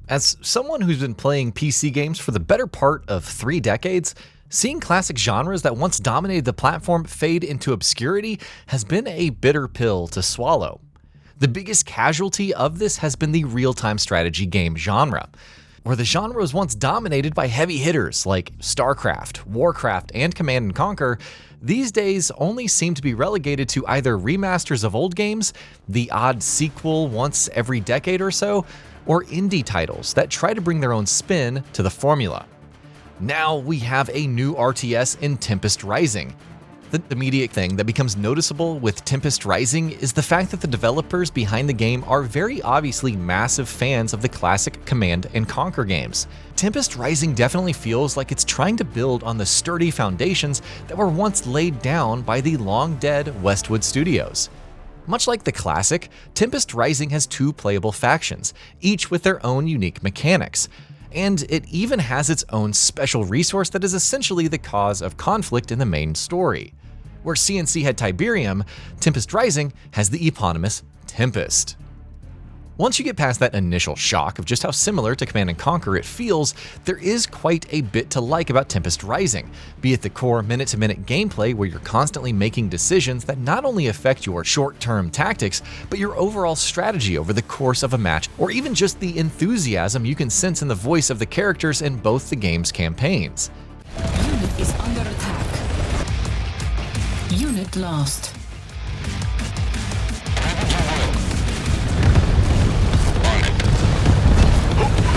As someone who's been playing PC games for the better part of 3 decades, seeing classic genres that once dominated the platform fade into obscurity has been a bitter pill to swallow. The biggest casualty of this has been the real-time strategy game genre, where the genre was once dominated by heavy hitters like StarCraft, Warcraft, and Command & Conquer. These days only seem to be relegated to either remasters of old games, the odd sequel once every decade or so, or indie titles that try to bring their own spin to the formula. Now we have a new RTS in Tempest Rising. The immediate thing that becomes noticeable with Tempest Rising is the fact that the developers behind the game are very obviously massive fans of the classic Command & Conquer games. Tempest Rising definitely feels like it's trying to build on the sturdy foundations that were once laid down by the long-dead Westwood Studios. Much like the classic, Tempest Rising has 2 playable factions, each with their own unique mechanics. And it even has its own special resource that is essentially the cause of conflict in the main story. Where CNC had Tiberium, Tempest Rising has the eponymous Tempest. Once you get past that initial shock of just how similar to Command & Conquer it feels, there is quite a bit to like about Tempest Rising, be it the core minute-to-minute gameplay where you're constantly making decisions that not only affect your short-term tactics, but your overall strategy over the course of a match, or even just the enthusiasm you can sense in the voice of the characters in both the game's campaigns. Unit is under attack. Unit lost.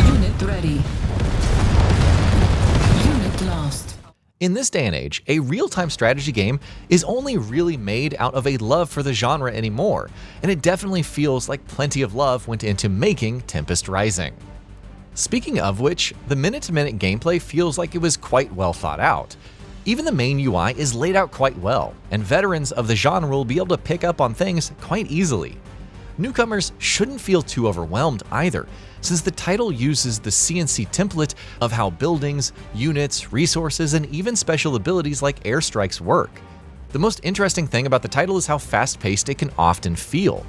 Unit ready. Unit lost. In this day and age, a real-time strategy game is only really made out of a love for the genre anymore, and it definitely feels like plenty of love went into making Tempest Rising. Speaking of which, the minute-to-minute gameplay feels like it was quite well thought out. Even the main UI is laid out quite well, and veterans of the genre will be able to pick up on things quite easily. Newcomers shouldn't feel too overwhelmed either, since the title uses the CNC template of how buildings, units, resources, and even special abilities like airstrikes work. The most interesting thing about the title is how fast-paced it can often feel.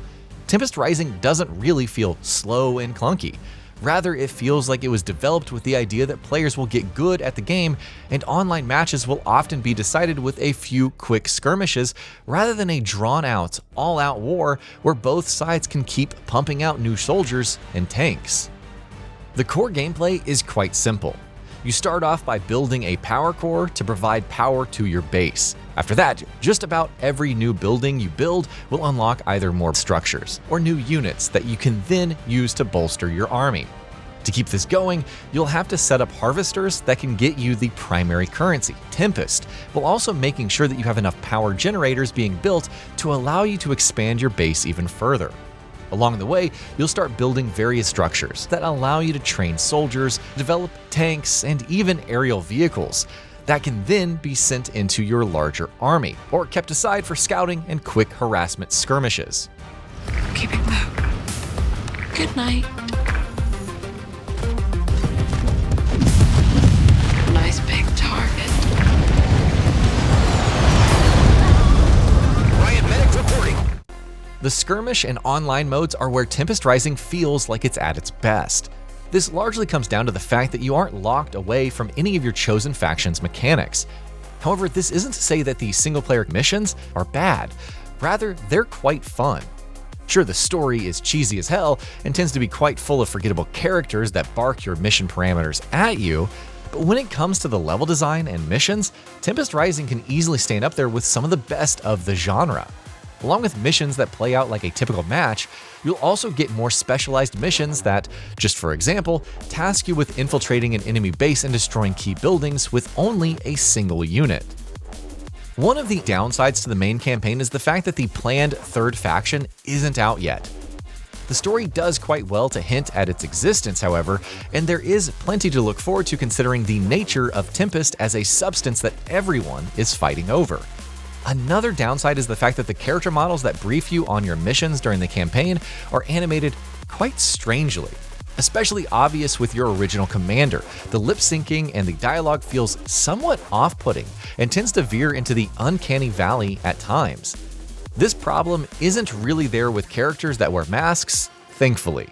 Tempest Rising doesn't really feel slow and clunky. Rather, it feels like it was developed with the idea that players will get good at the game, and online matches will often be decided with a few quick skirmishes, rather than a drawn-out, all-out war where both sides can keep pumping out new soldiers and tanks. The core gameplay is quite simple. You start off by building a power core to provide power to your base. After that, just about every new building you build will unlock either more structures or new units that you can then use to bolster your army. To keep this going, you'll have to set up harvesters that can get you the primary currency, Tempest, while also making sure that you have enough power generators being built to allow you to expand your base even further. Along the way, you'll start building various structures that allow you to train soldiers, develop tanks, and even aerial vehicles that can then be sent into your larger army, or kept aside for scouting and quick harassment skirmishes. Keeping low. Good night. Nice big target. Riot Medic reporting. The skirmish and online modes are where Tempest Rising feels like it's at its best. This largely comes down to the fact that you aren't locked away from any of your chosen faction's mechanics. However, this isn't to say that the single-player missions are bad. Rather, they're quite fun. Sure, the story is cheesy as hell and tends to be quite full of forgettable characters that bark your mission parameters at you, but when it comes to the level design and missions, Tempest Rising can easily stand up there with some of the best of the genre. Along with missions that play out like a typical match, you'll also get more specialized missions that, just for example, task you with infiltrating an enemy base and destroying key buildings with only a single unit. One of the downsides to the main campaign is the fact that the planned third faction isn't out yet. The story does quite well to hint at its existence, however, and there is plenty to look forward to considering the nature of Tempest as a substance that everyone is fighting over. Another downside is the fact that the character models that brief you on your missions during the campaign are animated quite strangely. Especially obvious with your original commander, the lip syncing and the dialogue feels somewhat off-putting and tends to veer into the uncanny valley at times. This problem isn't really there with characters that wear masks, thankfully.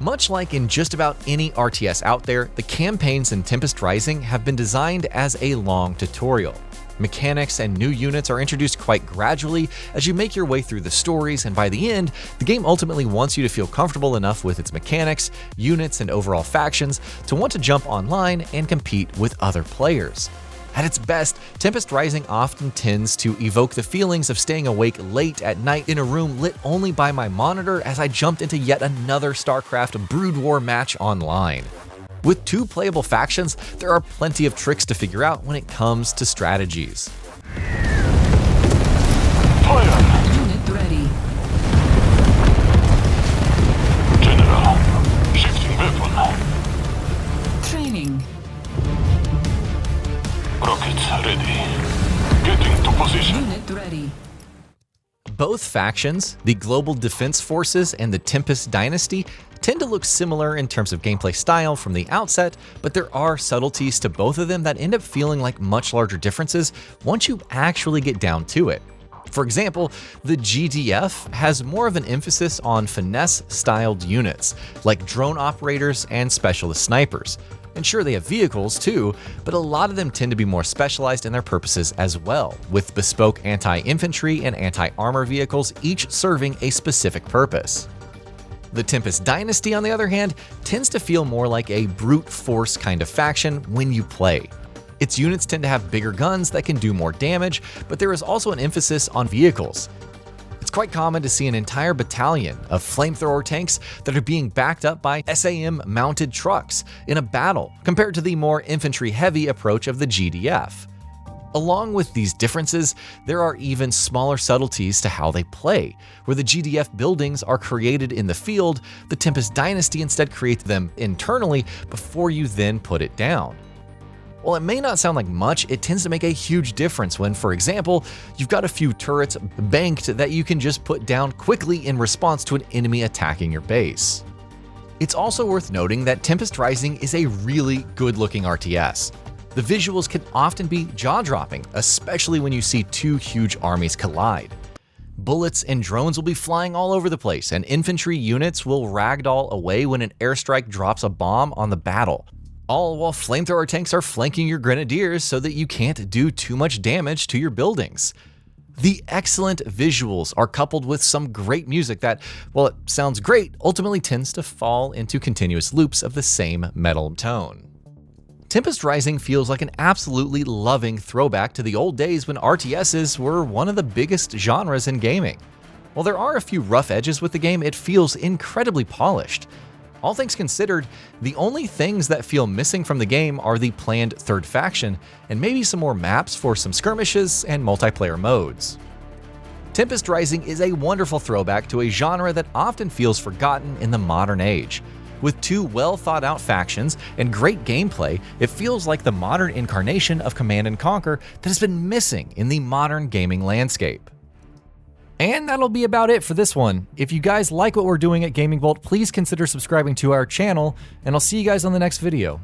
Much like in just about any RTS out there, the campaigns in Tempest Rising have been designed as a long tutorial. Mechanics and new units are introduced quite gradually as you make your way through the stories, and by the end, the game ultimately wants you to feel comfortable enough with its mechanics, units, and overall factions to want to jump online and compete with other players. At its best, Tempest Rising often tends to evoke the feelings of staying awake late at night in a room lit only by my monitor as I jumped into yet another StarCraft Brood War match online. With 2 playable factions, there are plenty of tricks to figure out when it comes to strategies. Fire! Unit ready. General, shifting weapon. Training. Rockets ready. Getting to position. Unit ready. Both factions, the Global Defense Forces and the Tempest Dynasty, tend to look similar in terms of gameplay style from the outset, but there are subtleties to both of them that end up feeling like much larger differences once you actually get down to it. For example, the GDF has more of an emphasis on finesse-styled units, like drone operators and specialist snipers. And sure, they have vehicles too, but a lot of them tend to be more specialized in their purposes as well, with bespoke anti-infantry and anti-armor vehicles each serving a specific purpose. The Tempest Dynasty, on the other hand, tends to feel more like a brute force kind of faction when you play. Its units tend to have bigger guns that can do more damage, but there is also an emphasis on vehicles. It's quite common to see an entire battalion of flamethrower tanks that are being backed up by SAM-mounted trucks in a battle, compared to the more infantry-heavy approach of the GDF. Along with these differences, there are even smaller subtleties to how they play. Where the GDF buildings are created in the field, the Tempest Dynasty instead creates them internally before you then put it down. While it may not sound like much, it tends to make a huge difference when, for example, you've got a few turrets banked that you can just put down quickly in response to an enemy attacking your base. It's also worth noting that Tempest Rising is a really good-looking RTS. The visuals can often be jaw-dropping, especially when you see 2 huge armies collide. Bullets and drones will be flying all over the place, and infantry units will ragdoll away when an airstrike drops a bomb on the battle. All while flamethrower tanks are flanking your grenadiers so that you can't do too much damage to your buildings. The excellent visuals are coupled with some great music that, while it sounds great, ultimately tends to fall into continuous loops of the same metal tone. Tempest Rising feels like an absolutely loving throwback to the old days when RTSs were one of the biggest genres in gaming. While there are a few rough edges with the game, it feels incredibly polished. All things considered, the only things that feel missing from the game are the planned 3rd faction, and maybe some more maps for some skirmishes and multiplayer modes. Tempest Rising is a wonderful throwback to a genre that often feels forgotten in the modern age. With 2 well-thought-out factions and great gameplay, it feels like the modern incarnation of Command & Conquer that has been missing in the modern gaming landscape. And that'll be about it for this one. If you guys like what we're doing at GamingBolt, please consider subscribing to our channel, and I'll see you guys on the next video.